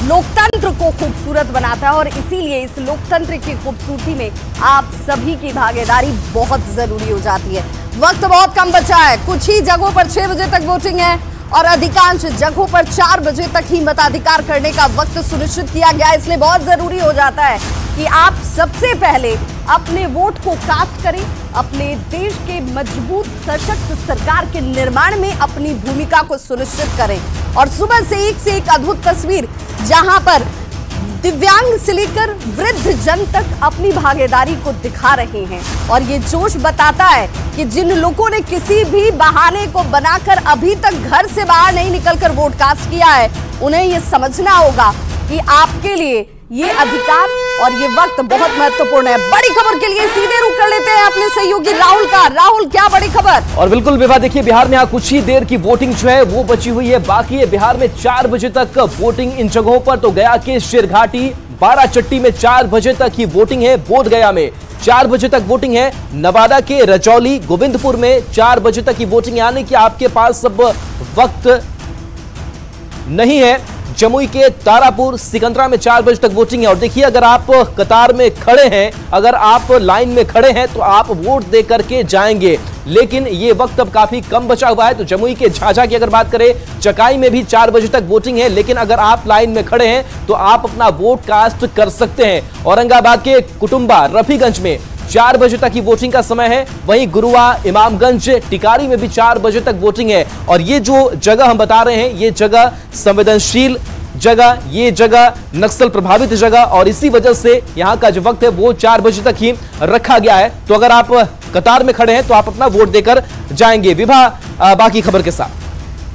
लोकतंत्र को खूबसूरत बनाता है और इसीलिए इस लोकतंत्र की खूबसूरती में आप सभी की भागीदारी बहुत जरूरी हो जाती है। वक्त बहुत कम बचा है, कुछ ही जगहों पर 6 बजे तक वोटिंग है और अधिकांश जगहों पर 4 बजे तक ही मताधिकार करने का वक्त सुनिश्चित किया गया है। इसलिए बहुत जरूरी हो जाता है कि आप सबसे पहले अपने वोट को कास्ट करें, अपने देश के मजबूत सशक्त सरकार के निर्माण में अपनी भूमिका को सुनिश्चित करें। और सुबह से एक अद्भुत तस्वीर जहां पर दिव्यांग से लेकर वृद्ध जन तक अपनी भागीदारी को दिखा रहे हैं और ये जोश बताता है कि जिन लोगों ने किसी भी बहाने को बनाकर अभी तक घर से बाहर नहीं निकलकर वोट कास्ट किया है, उन्हें ये समझना होगा कि आपके लिए ये अधिकार और ये वक्त बहुत महत्वपूर्ण है। बड़ी खबर के लिए सीधे रुख कर लेते हैं अपने सहयोगी राहुल का। राहुल, क्या बड़ी खबर? और बिल्कुल विभा, देखिए बिहार में यहाँ कुछ ही देर की वोटिंग जो है वो बची हुई है, बाकी है बिहार में 4 बजे तक वोटिंग इन जगहों पर। तो गया के शेरघाटी, बाराचट्टी में 4 बजे तक ही वोटिंग है, बोधगया में 4 बजे तक वोटिंग है, नवादा के रजौली, गोविंदपुर में 4 बजे तक की वोटिंग, यानी कि आपके पास अब वक्त नहीं है। जमुई के तारापुर, सिकंदरा में 4 बजे तक वोटिंग है। और देखिए, अगर आप कतार में खड़े हैं, अगर आप लाइन में खड़े हैं तो आप वोट दे करके जाएंगे, लेकिन ये वक्त अब काफी कम बचा हुआ है। तो जमुई के झाझा की अगर बात करें, चकाई में भी 4 बजे तक वोटिंग है, लेकिन अगर आप लाइन में खड़े हैं तो आप अपना वोट कास्ट कर सकते हैं। औरंगाबाद के कुटुंबा, रफीगंज में 4 बजे तक ही वोटिंग का समय है। वहीं गुरुआ, इमामगंज, टिकारी में भी 4 बजे तक वोटिंग है। और ये जो जगह हम बता रहे हैं, ये जगह संवेदनशील जगह, ये जगह नक्सल प्रभावित जगह, और इसी वजह से यहाँ का जो वक्त है वो 4 बजे तक ही रखा गया है। तो अगर आप कतार में खड़े हैं तो आप अपना वोट देकर जाएंगे। विभा, बाकी खबर के साथ।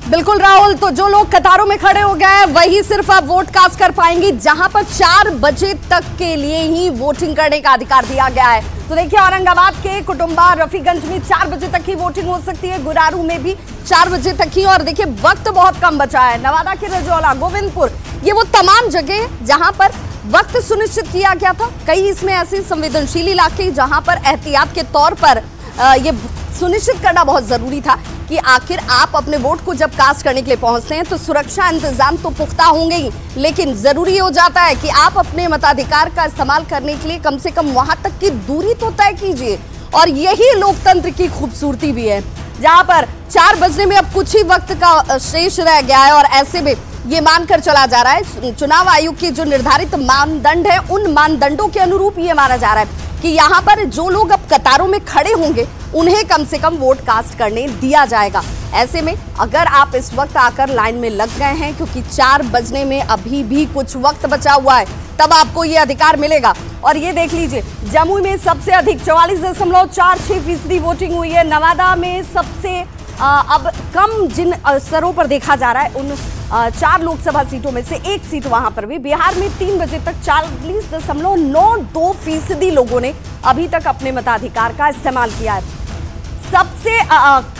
बिल्कुल राहुल, तो जो लोग कतारों में खड़े हो गए हैं वही सिर्फ आप वोट कास्ट कर पाएंगे, जहां पर 4 बजे तक के लिए ही वोटिंग करने का अधिकार दिया गया है। तो देखिए, औरंगाबाद के कुटुंबा, रफीगंज में 4 बजे तक ही वोटिंग हो सकती है, गुरारू में भी 4 बजे तक ही। और देखिए, वक्त बहुत कम बचा है। नवादा के रजौला, गोविंदपुर, ये वो तमाम जगह जहां पर वक्त सुनिश्चित किया गया था। कई इसमें ऐसे संवेदनशील इलाके जहां पर एहतियात के तौर पर ये सुनिश्चित करना बहुत जरूरी था कि आखिर आप अपने वोट को जब कास्ट करने के लिए पहुंचते हैं तो सुरक्षा इंतजाम तो पुख्ता होंगे ही, लेकिन जरूरी हो जाता है कि आप अपने मताधिकार का इस्तेमाल करने के लिए कम से कम वहां तक की दूरी तो तय कीजिए। और यही लोकतंत्र की खूबसूरती भी है, जहां पर 4 बजने में अब कुछ ही वक्त का शेष रह गया है और ऐसे में ये मानकर चला जा रहा है, चुनाव आयोग के जो निर्धारित मानदंड है उन मानदंडों के अनुरूप ये माना जा रहा है कि यहाँ पर जो लोग अब कतारों में खड़े होंगे उन्हें कम से कम वोट कास्ट करने दिया जाएगा। ऐसे में अगर आप इस वक्त आकर लाइन में लग गए हैं, क्योंकि 4 बजने में अभी भी कुछ वक्त बचा हुआ है, तब आपको ये अधिकार मिलेगा। और ये देख लीजिए, जमुई में सबसे अधिक 44.46% वोटिंग हुई है। नवादा में सबसे अब कम जिन स्तरों पर देखा जा रहा है उन 4 लोकसभा सीटों में से 1 सीट वहां पर भी। बिहार में 3 बजे तक 40.92% लोगों ने अभी तक अपने मताधिकार का इस्तेमाल किया है। सबसे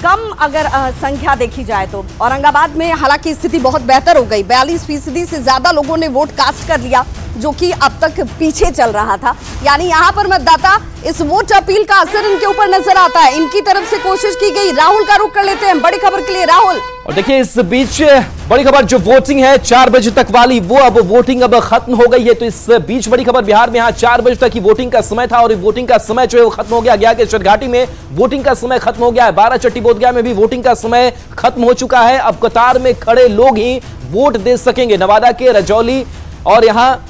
कम अगर संख्या देखी जाए तो औरंगाबाद में हालांकि स्थिति बहुत बेहतर हो गई, 42% से ज्यादा लोगों ने वोट कास्ट कर लिया, जो कि अब तक पीछे चल रहा था। यानी यहाँ पर मतदाता इस वोट अपील का असर इनके ऊपर नजर आता है, इनकी तरफ से कोशिश की गई। राहुल का रुख कर लेते हैं बड़ी खबर के लिए। राहुल, और देखिए इस बीच बड़ी खबर, जो वोटिंग है 4 बजे तक वाली, वो अब वोटिंग अब खत्म हो गई है। तो इस बीच बड़ी खबर, बिहार में यहाँ 4 बजे तक की वोटिंग का समय था और वोटिंग का समय जो है वो खत्म हो गया। गया के शेरघाटी में वोटिंग का समय खत्म हो गया है, बाराचट्टी, बोधगया में भी वोटिंग का समय खत्म हो चुका है। अब कतार में खड़े लोग ही वोट दे सकेंगे। नवादा के रजौली और यहाँ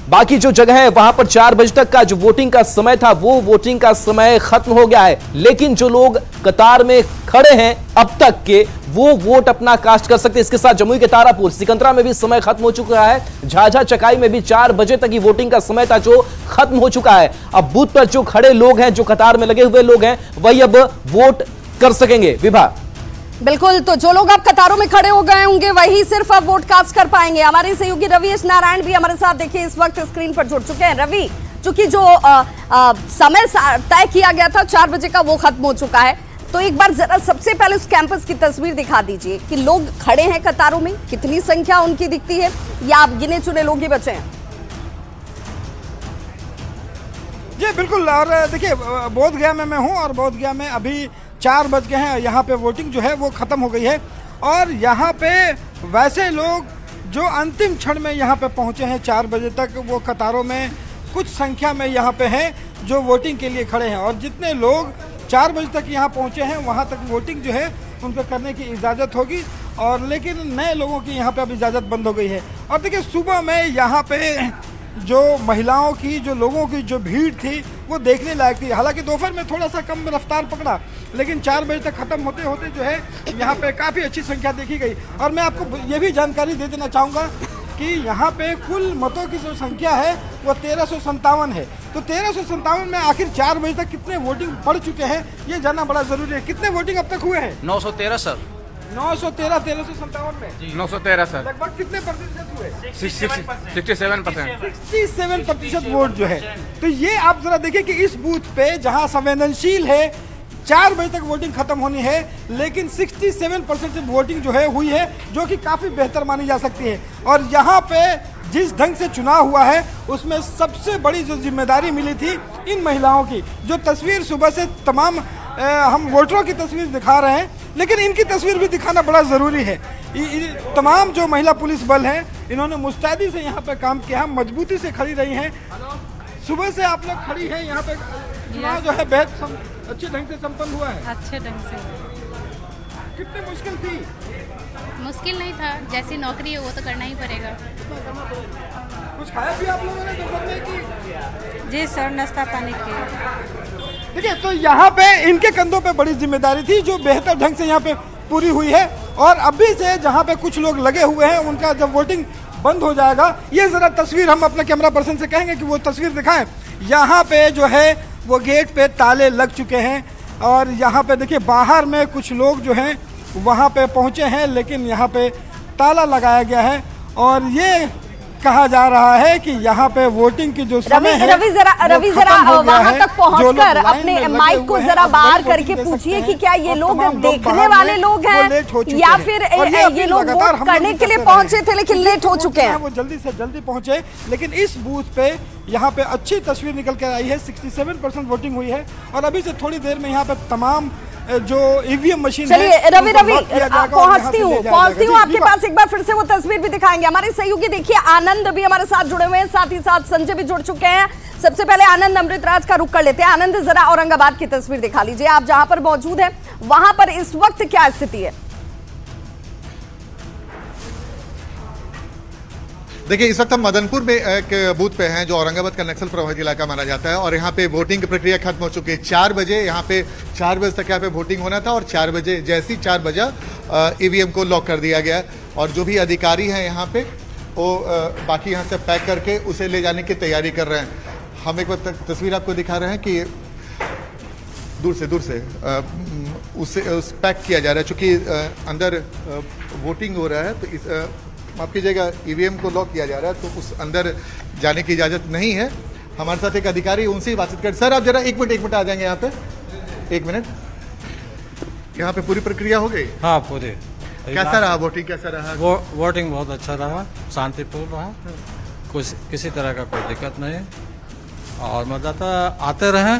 बाकी जो जगह है वहां पर 4 बजे तक का जो वोटिंग का समय था वो वोटिंग का समय खत्म हो गया है, लेकिन जो लोग कतार में खड़े हैं अब तक के, वो वोट अपना कास्ट कर सकते हैं। इसके साथ जमुई के तारापुर, सिकंदरा में भी समय खत्म हो चुका है। झाझा, चकाई में भी 4 बजे तक की वोटिंग का समय था जो खत्म हो चुका है। अब बूथ पर जो खड़े लोग हैं, जो कतार में लगे हुए लोग हैं, वही अब वोट कर सकेंगे। विभा, बिल्कुल, तो जो लोग अब कतारों में खड़े हो गए होंगे वही सिर्फ अब वोट कास्ट कर पाएंगे। हमारे सहयोगी रवीश नारायण भी हमारे साथ देखिए इस वक्त स्क्रीन पर जुड़ चुके हैं। रवि, चूंकि जो समय तय किया गया था 4 बजे का वो खत्म हो चुका है, तो एक बार जरा सबसे पहले उस कैंपस की तस्वीर दिखा दीजिए कि लोग खड़े हैं कतारों में, कितनी संख्या उनकी दिखती है, या आप गिने चुने लोग ही बचे हैं? जी बिल्कुल, और देखिए बोधगया में मैं हूँ और बोधगया में अभी 4 बज गए हैं। यहाँ पे वोटिंग जो है वो ख़त्म हो गई है और यहाँ पे वैसे लोग जो अंतिम क्षण में यहाँ पे पहुँचे हैं 4 बजे तक, वो कतारों में कुछ संख्या में यहाँ पे हैं जो वोटिंग के लिए खड़े हैं। और जितने लोग 4 बजे तक यहाँ पहुँचे हैं वहाँ तक वोटिंग जो है उनको करने की इजाज़त होगी। और लेकिन नए लोगों की यहाँ पे अब इजाज़त बंद हो गई है। और देखिए सुबह में यहाँ पे जो महिलाओं की, जो लोगों की जो भीड़ थी वो देखने लायक थी। हालांकि दोपहर में थोड़ा सा कम रफ्तार पकड़ा, लेकिन 4 बजे तक ख़त्म होते होते जो है यहाँ पे काफ़ी अच्छी संख्या देखी गई। और मैं आपको ये भी जानकारी दे देना चाहूँगा कि यहाँ पे कुल मतों की जो संख्या है वो 1357 है। तो 1357 में आखिर 4 बजे तक कितने वोटिंग पड़ चुके हैं ये जानना बड़ा ज़रूरी है। कितने वोटिंग अब तक हुए हैं? 913 सर। 913 1357 में 913 सर। लगभग कितने प्रतिशत हुए? 67%। 67% वोट जो है। तो ये आप जरा देखिए कि इस बूथ पे जहां संवेदनशील है 4 बजे तक वोटिंग खत्म होनी है, लेकिन 67% वोटिंग जो है हुई है, जो कि काफ़ी बेहतर मानी जा सकती है। और यहाँ पे जिस ढंग से चुनाव हुआ है उसमें सबसे बड़ी जो जिम्मेदारी मिली थी इन महिलाओं की। जो तस्वीर सुबह से तमाम हम वोटरों की तस्वीर दिखा रहे हैं, लेकिन इनकी तस्वीर भी दिखाना बड़ा ज़रूरी है। तमाम जो महिला पुलिस बल हैं इन्होंने मुस्तैदी से यहाँ पे काम किया, मजबूती से खड़ी रही हैं। सुबह से आप लोग खड़ी हैं यहाँ पे, चुनाव जो है बेहद अच्छे ढंग से संपन्न हुआ है। अच्छे ढंग से। कितनी मुश्किल थी? मुश्किल नहीं था, जैसी नौकरी है वो तो करना ही पड़ेगा। कुछ खाया भी आप लोगों ने दोपहर में कि? जी सर, नाश्ता पानी किया। देखिए तो यहाँ पे इनके कंधों पे बड़ी जिम्मेदारी थी जो बेहतर ढंग से यहाँ पे पूरी हुई है। और अभी से जहाँ पे कुछ लोग लगे हुए हैं उनका जब वोटिंग बंद हो जाएगा, ये ज़रा तस्वीर हम अपने कैमरा पर्सन से कहेंगे कि वो तस्वीर दिखाएं। यहाँ पे जो है वो गेट पे ताले लग चुके हैं और यहाँ पे देखिए बाहर में कुछ लोग जो हैं वहाँ पे पहुँचे हैं, लेकिन यहाँ पे ताला लगाया गया है। और ये कहा जा रहा है कि यहाँ पे वोटिंग की जो समय है रवि जरा वहाँ तक पहुँचकर अपने माइक को जरा बाहर करके पूछिए कि क्या ये लोग देखने वाले लोग हैं या फिर ये लोग वोट करने के लिए पहुँचे थे लेकिन लेट हो चुके हैं? वो जल्दी से जल्दी पहुँचे, लेकिन इस बूथ पे यहाँ पे अच्छी तस्वीर निकल कर आई है। 67% वोटिंग हुई है और अभी से थोड़ी देर में यहाँ पे तमाम जो ईवीएम मशीन है। चलिए रवि पहुंचती हूँ आपके पास, एक बार फिर से वो तस्वीर भी दिखाएंगे। हमारे सहयोगी देखिए आनंद भी हमारे साथ जुड़े हुए हैं, साथ ही साथ संजय भी जुड़ चुके हैं। सबसे पहले आनंद अमृतराज का रुख कर लेते हैं। आनंद जरा औरंगाबाद की तस्वीर दिखा लीजिए, आप जहां पर मौजूद हैं वहां पर इस वक्त क्या स्थिति है? देखिए इस वक्त हम मदनपुर में एक बूथ पे हैं जो औरंगाबाद का नक्सल प्रभावित इलाका माना जाता है और यहाँ पे वोटिंग की प्रक्रिया खत्म हो चुकी है। 4 बजे यहाँ पे 4 बजे तक यहाँ पे वोटिंग होना था और 4 बजे जैसी 4 बजे ईवीएम को लॉक कर दिया गया और जो भी अधिकारी हैं यहाँ पे वो बाकी यहाँ से पैक करके उसे ले जाने की तैयारी कर रहे हैं। हम एक बार तस्वीर आपको दिखा रहे हैं कि दूर से उसे पैक किया जा रहा है, चूँकि अंदर वोटिंग हो रहा है तो इस माफ कीजिएगा ईवीएम को लॉक किया जा रहा है तो उस अंदर जाने की इजाज़त नहीं है। हमारे साथ एक अधिकारी उनसे ही बातचीत कर। सर आप जरा एक मिनट आ जाएंगे यहाँ पे, 1 मिनट। यहाँ पे पूरी प्रक्रिया हो गई? हाँ पूरी। कैसा रहा वोटिंग, कैसा रहा? वोटिंग बहुत अच्छा रहा, शांतिपूर्ण रहा, कुछ किसी तरह का कोई दिक्कत नहीं और मतदाता आते रहे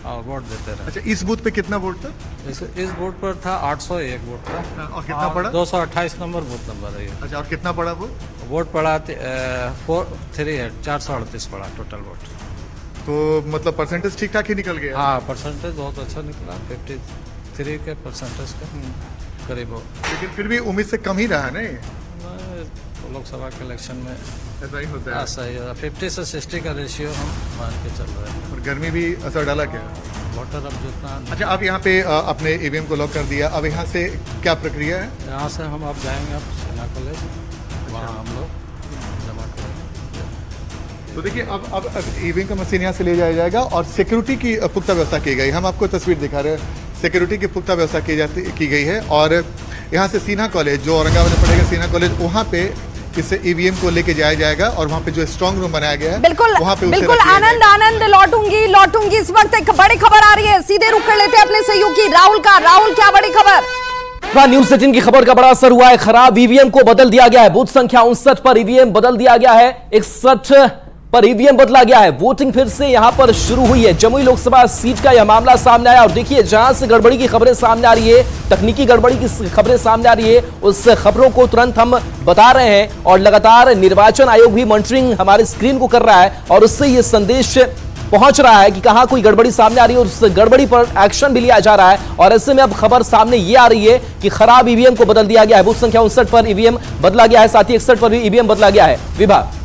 और वोट देते रहे। अच्छा इस बूथ पे कितना वोट था? इस वोट पर था 801 वोट था। और कितना पड़ा? 228 नंबर बूथ नंबर है। अच्छा और कितना पड़ा वोट पड़ा 438 पड़ा टोटल वोट। तो मतलब परसेंटेज ठीक ठाक ही निकल गया? हाँ परसेंटेज बहुत अच्छा निकला, 53 के परसेंटेज का करीब हो। लेकिन फिर भी उम्मीद से कम ही रहा नहीं? लोकसभा के इलेक्शन में ऐसा ही होता है। सही है, 50 से 60 का रेशियो हम मान के चल रहे हैं। और गर्मी भी असर डाला क्या? वोटर अब जितना। अच्छा आप यहाँ पे अपने ईवीएम को लॉक कर दिया, अब यहाँ से क्या प्रक्रिया है? यहाँ से हम अब जाएंगे अब सेना कॉलेज, वहाँ हम लोग जमा करेंगे। तो देखिए अब ईवीएम का मशीन यहाँ से ले जाया जाएगा और सिक्योरिटी की पुख्ता व्यवस्था की गई। हम आपको तस्वीर दिखा रहे हैं, सिक्योरिटी की पुख्ता व्यवस्था की गई है। और यहाँ से सीना कॉलेज जो औरंगाबाद में पड़ेगा, सीना कॉलेज, वहाँ पे इससे ईवीएम को लेके जाया जाएगा और वहाँ पे जो स्ट्रांग रूम बनाया गया है वहाँ पे बिल्कुल आनंद लौटूंगी। इस वक्त एक बड़ी खबर आ रही है, सीधे रुक कर लेते हैं अपने सहयोगी राहुल का। राहुल क्या बड़ी खबर? न्यूज़ 18 की खबर का बड़ा असर हुआ है। खराब ईवीएम को बदल दिया गया है। बूथ संख्या 59 पर ईवीएम बदल दिया गया है। 61 पर ईवीएम बदला गया है। वोटिंग फिर से यहां पर शुरू हुई है। जमुई लोकसभा सीट का यह मामला सामने आया और देखिए जहां से गड़बड़ी की खबरें सामने आ रही है, तकनीकी गड़बड़ी की खबरें सामने आ रही है, उस खबरों को तुरंत हम बता रहे हैं और लगातार निर्वाचन आयोग भी मॉनिटरिंग हमारे स्क्रीन को कर रहा है और उससे यह संदेश पहुंच रहा है कि कहां कोई गड़बड़ी सामने आ रही है और उस गड़बड़ी पर एक्शन भी लिया जा रहा है। और ऐसे में अब खबर सामने ये आ रही है कि खराब ईवीएम को बदल दिया गया है। बूथ संख्या 59 पर ईवीएम बदला गया है, साथ ही 61 पर भी ईवीएम बदला गया है। विभाग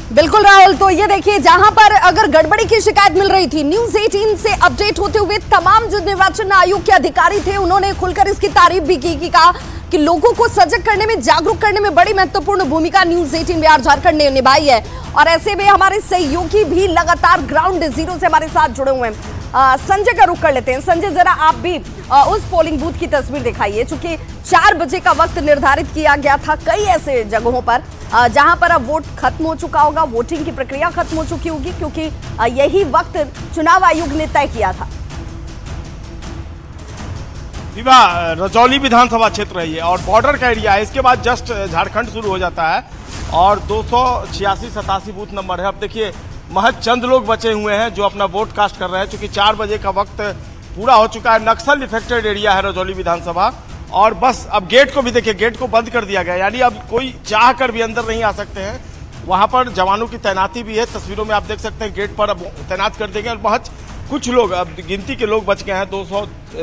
बिल्कुल राहुल, तो ये देखिए जहां पर अगर गड़बड़ी की शिकायत मिल रही थी, न्यूज़ 18 से अपडेट होते हुए तमाम जो निर्वाचन आयोग के अधिकारी थे उन्होंने खुलकर इसकी तारीफ भी की कहा कि लोगों को सजग करने में, जागरूक करने में बड़ी महत्वपूर्ण भूमिका न्यूज़ 18 बिहार झारखंड ने निभाई है। और ऐसे में हमारे सहयोगी भी लगातार ग्राउंड जीरो से हमारे साथ जुड़े हुए हैं। संजय का रुख कर लेते हैं। संजय, जरा आप भी उस पोलिंग बूथ की तस्वीर दिखाइए। चूंकि 4 बजे का वक्त निर्धारित किया गया था कई ऐसे जगहों पर जहां पर अब वोट खत्म हो चुका होगा, वोटिंग की प्रक्रिया खत्म हो चुकी होगी, क्योंकि यही वक्त चुनाव आयोग ने तय किया था। रजौली विधानसभा क्षेत्र है ये और बॉर्डर का एरिया है। इसके बाद जस्ट झारखंड शुरू हो जाता है और 286-87 बूथ नंबर है। अब देखिए महज चंद लोग बचे हुए हैं जो अपना वोट कास्ट कर रहे हैं, क्योंकि 4 बजे का वक्त पूरा हो चुका है। नक्सल इफेक्टेड एरिया है रजौली विधानसभा और बस अब गेट को भी देखिए, गेट को बंद कर दिया गया, यानी अब कोई चाह कर भी अंदर नहीं आ सकते हैं। वहां पर जवानों की तैनाती भी है, तस्वीरों में आप देख सकते हैं गेट पर अब तैनात कर देंगे और महज कुछ लोग, अब गिनती के लोग बच गए हैं,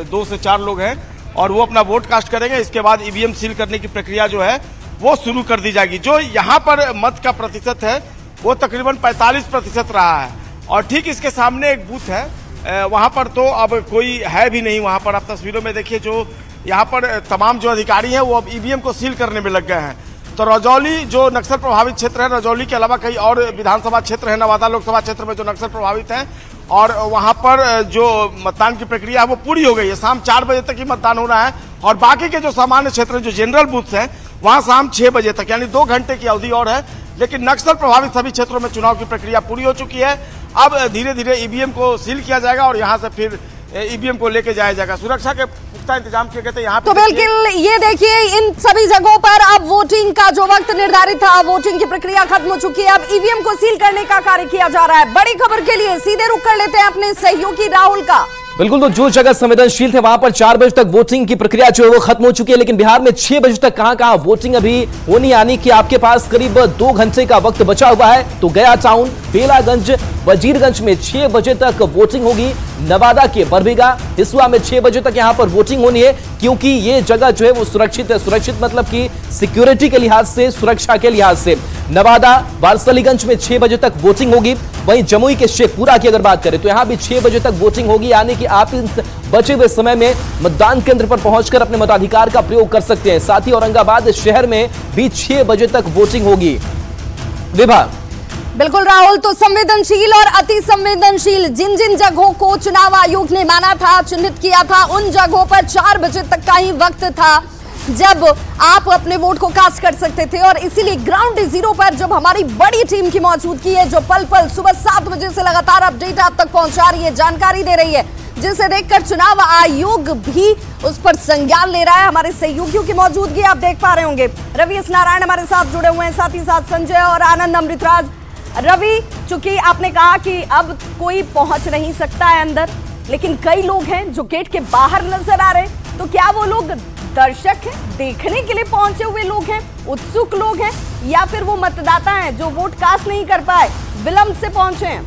2 से 4 लोग हैं और वो अपना वोट कास्ट करेंगे। इसके बाद ईवीएम सील करने की प्रक्रिया जो है वो शुरू कर दी जाएगी। जो यहाँ पर मत का प्रतिशत है वो तकरीबन 45% रहा है और ठीक इसके सामने एक बूथ है, वहाँ पर तो अब कोई है भी नहीं। वहाँ पर आप तस्वीरों में देखिए जो यहाँ पर तमाम जो अधिकारी हैं वो अब ईवीएम को सील करने में लग गए हैं। तो रजौली जो नक्सल प्रभावित क्षेत्र है, रजौली के अलावा कई और विधानसभा क्षेत्र है नवादा लोकसभा क्षेत्र में जो नक्सल प्रभावित हैं और वहाँ पर जो मतदान की प्रक्रिया है वो पूरी हो गई है। शाम 4 बजे तक ही मतदान हो रहा है और बाकी के जो सामान्य क्षेत्र जो जनरल बूथ हैं वहाँ शाम 6 बजे तक, यानी 2 घंटे की अवधि और है। लेकिन नक्सल प्रभावित सभी क्षेत्रों में चुनाव की प्रक्रिया पूरी हो चुकी है। अब धीरे धीरे ईवीएम को सील किया जाएगा और यहाँ से फिर ईवीएम को लेके जाया जाएगा। सुरक्षा के पुख्ता इंतजाम किए गए थे यहाँ पे। तो बिल्कुल ये देखिए इन सभी जगहों पर अब वोटिंग का जो वक्त निर्धारित था, वोटिंग की प्रक्रिया खत्म हो चुकी है। अब ईवीएम को सील करने का कार्य किया जा रहा है। बड़ी खबर के लिए सीधे रुख कर लेते हैं अपने सहयोगी राहुल का। बिल्कुल, तो जो जगह संवेदनशील थे वहां पर 4 बजे तक वोटिंग की प्रक्रिया जो है वो खत्म हो चुकी है, लेकिन बिहार में 6 बजे तक कहां वोटिंग अभी होनी, यानी कि आपके पास करीब 2 घंटे का वक्त बचा हुआ है। तो गया टाउन, बेलागंज, वजीरगंज में 6 बजे तक वोटिंग होगी। नवादा के बरबीघा, हिसुआ में 6 बजे तक यहां पर वोटिंग होनी है, क्योंकि ये जगह जो है वो सुरक्षित है। सुरक्षित मतलब कि सिक्योरिटी के लिहाज से, सुरक्षा के लिहाज से। नवादा वारसलीगंज में 6 बजे तक वोटिंग होगी। वहीं जमुई के शेखपुरा की अगर बात करें तो यहां भी 6 बजे तक वोटिंग होगी, यानी कि आप इन बचे हुए समय में मतदान केंद्र पर पहुंचकर अपने मताधिकार का प्रयोग कर सकते हैं। साथ ही औरंगाबाद शहर में भी 6 बजे तक वोटिंग होगी। विभाग बिल्कुल राहुल, तो संवेदनशील और अति संवेदनशील जिन जिन जगहों को चुनाव आयोग ने माना था, चिन्हित किया था, उन जगहों पर 4 बजे तक का ही वक्त था जब आप अपने वोट को कास्ट कर सकते थे। और इसीलिए ग्राउंड जीरो पर जब हमारी बड़ी टीम की मौजूदगी है, जो पल पल सुबह 7 बजे से लगातार अपडेट आप तक पहुंचा रही है, जानकारी दे रही है, जिसे देखकर चुनाव आयोग भी उस पर संज्ञान ले रहा है। हमारे सहयोगियों की मौजूदगी आप देख पा रहे होंगे। रवि एस नारायण हमारे साथ जुड़े हुए हैं, साथ ही साथ संजय और आनंद अमृतराज। रवि, चूंकि आपने कहा कि अब कोई पहुंच नहीं सकता है अंदर, लेकिन कई लोग हैं जो गेट के बाहर नजर आ रहे हैं, तो क्या वो लोग दर्शक हैं, देखने के लिए पहुंचे हुए लोग हैं, उत्सुक लोग हैं, या फिर वो मतदाता हैं जो वोट कास्ट नहीं कर पाए, विलंब से पहुंचे हैं?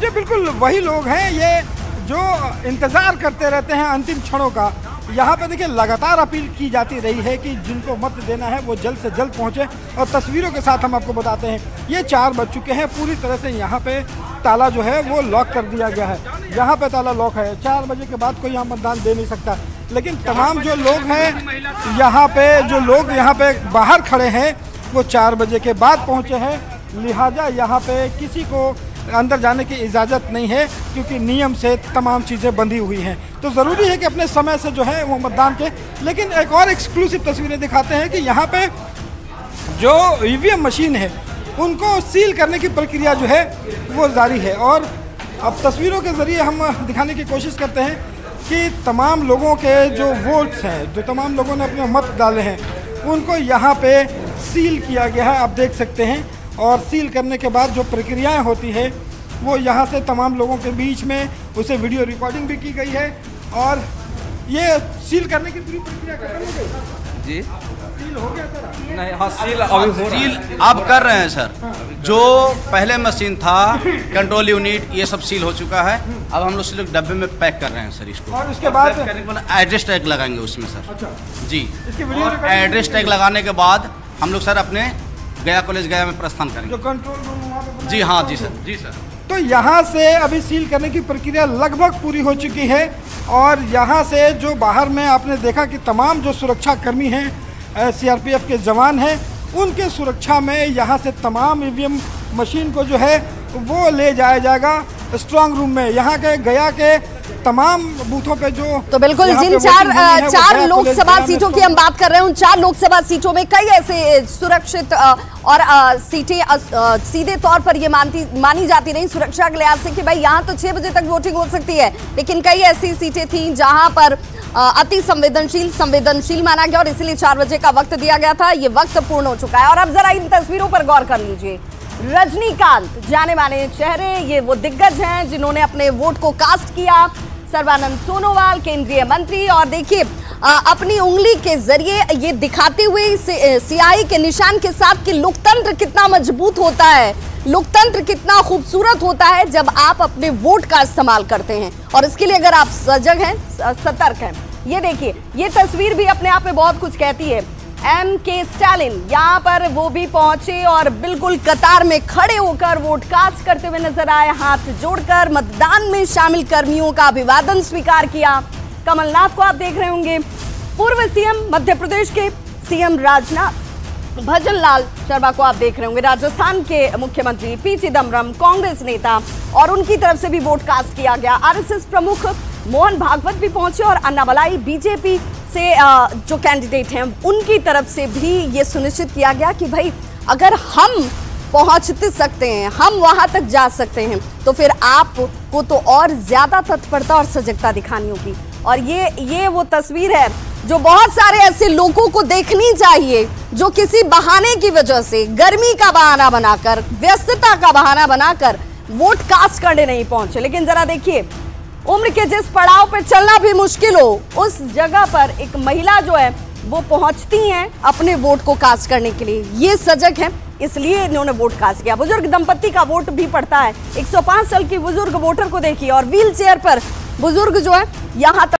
ये बिल्कुल वही लोग हैं ये जो इंतजार करते रहते हैं अंतिम क्षणों का। यहाँ पे देखिए लगातार अपील की जाती रही है कि जिनको मत देना है वो जल्द से जल्द पहुँचे। और तस्वीरों के साथ हम आपको बताते हैं ये 4 बज चुके हैं, पूरी तरह से यहाँ पे ताला जो है वो लॉक कर दिया गया है। यहाँ पे ताला लॉक है, 4 बजे के बाद कोई यहाँ मतदान दे नहीं सकता। लेकिन तमाम जो लोग हैं यहाँ पे, जो लोग यहाँ पे बाहर खड़े हैं वो 4 बजे के बाद पहुँचे हैं, लिहाजा यहाँ पे किसी को अंदर जाने की इजाज़त नहीं है, क्योंकि नियम से तमाम चीज़ें बंधी हुई हैं। तो ज़रूरी है कि अपने समय से जो है वो मतदान के। लेकिन एक और एक्सक्लूसिव तस्वीरें दिखाते हैं कि यहाँ पे जो ईवीएम मशीन है उनको सील करने की प्रक्रिया जो है वो जारी है। और अब तस्वीरों के ज़रिए हम दिखाने की कोशिश करते हैं कि तमाम लोगों के जो वोट्स हैं, जो तमाम लोगों ने अपने मत डाले हैं, उनको यहाँ पे सील किया गया है, आप देख सकते हैं। और सील करने के बाद जो प्रक्रियाएं होती है वो यहाँ से तमाम लोगों के बीच में उसे वीडियो रिकॉर्डिंग भी की गई है। और ये सील करने की पूरी प्रक्रिया खत्म हो गई जी? सील हो गया सर? नहीं, हाँ सील अभी सील अब कर रहे हैं सर। जो पहले मशीन था कंट्रोल यूनिट ये सब सील हो चुका है। अब हम लोग सिर्फ डब्बे में पैक कर रहे हैं सर इसको। और उसके बाद करने के बाद एड्रेस टैग लगाएंगे उसमें सर। अच्छा जी, इसकी वीडियो और एड्रेस टैग लगाने के बाद हम लोग सर अपने गया कॉलेज गया में प्रस्थान करेंगे। जो कंट्रोल रूम वहाँ पे जी हाँ जी सर, जी सर। तो यहाँ से अभी सील करने की प्रक्रिया लगभग पूरी हो चुकी है। और यहाँ से जो बाहर में आपने देखा कि तमाम जो सुरक्षा कर्मी हैं, सीआरपीएफ के जवान हैं, उनके सुरक्षा में यहाँ से तमाम ईवीएम मशीन को जो है वो ले जाया जाएगा स्ट्रांग रूम में। यहाँ के गया के तमाम बूथों पे जो तो बिल्कुल जिन चार लोकसभा सीटों की हम बात कर रहे हैं, उन 4 लोकसभा सीटों में कई ऐसे सुरक्षित और सीटें सीधे तौर पर ये मानी जाती नहीं सुरक्षा के लिहाज से कि भाई यहाँ तो 6 बजे तक वोटिंग हो सकती है, लेकिन कई ऐसी सीटें थी जहां पर अति संवेदनशील माना गया और इसलिए 4 बजे का वक्त दिया गया था। ये वक्त पूर्ण हो चुका है। और अब जरा इन तस्वीरों पर गौर कर लीजिए। रजनीकांत जाने माने चेहरे, ये वो दिग्गज हैं जिन्होंने अपने वोट को कास्ट किया। सर्बानंद सोनोवाल केंद्रीय मंत्री, और देखिए अपनी उंगली के जरिए ये दिखाते हुए सियाही के निशान के साथ कि लोकतंत्र कितना मजबूत होता है, लोकतंत्र कितना खूबसूरत होता है जब आप अपने वोट का इस्तेमाल करते हैं। और इसके लिए अगर आप सजग हैं, सतर्क हैं। ये देखिए, ये तस्वीर भी अपने आप में बहुत कुछ कहती है। M.K. स्टालिन यहाँ पर वो भी पहुंचे और बिल्कुल कतार में खड़े होकर वोट कास्ट करते हुए नजर आए। हाथ जोड़कर मतदान में शामिल कर्मियों का अभिवादन स्वीकार किया। कमलनाथ को आप देख रहे होंगे, पूर्व सीएम मध्य प्रदेश के सीएम राजनाथ, भजन लाल शर्मा को आप देख रहे होंगे, राजस्थान के मुख्यमंत्री पी चिदम्बरम, कांग्रेस नेता, और उनकी तरफ से भी वोट कास्ट किया गया। आरएसएस प्रमुख मोहन भागवत भी पहुंचे और अन्नामलाई बीजेपी से जो कैंडिडेट हैं उनकी तरफ से भी ये सुनिश्चित किया गया कि भाई अगर हम पहुंच सकते हैं, हम वहां तक जा सकते हैं, तो फिर आपको तो और ज्यादा तत्परता और सजगता दिखानी होगी। और ये वो तस्वीर है जो बहुत सारे ऐसे लोगों को देखनी चाहिए जो किसी बहाने की वजह से, गर्मी का बहाना बनाकर, व्यस्तता का बहाना बनाकर वोट कास्ट करने नहीं पहुंचे। लेकिन जरा देखिए, उम्र के जिस पड़ाव पर चलना भी मुश्किल हो, उस जगह पर एक महिला जो है वो पहुंचती हैं अपने वोट को कास्ट करने के लिए। ये सजग है, इसलिए इन्होंने वोट कास्ट किया। बुजुर्ग दंपत्ति का वोट भी पड़ता है। 105 साल की बुजुर्ग वोटर को देखिए और व्हील चेयर पर बुजुर्ग जो है यहाँ तक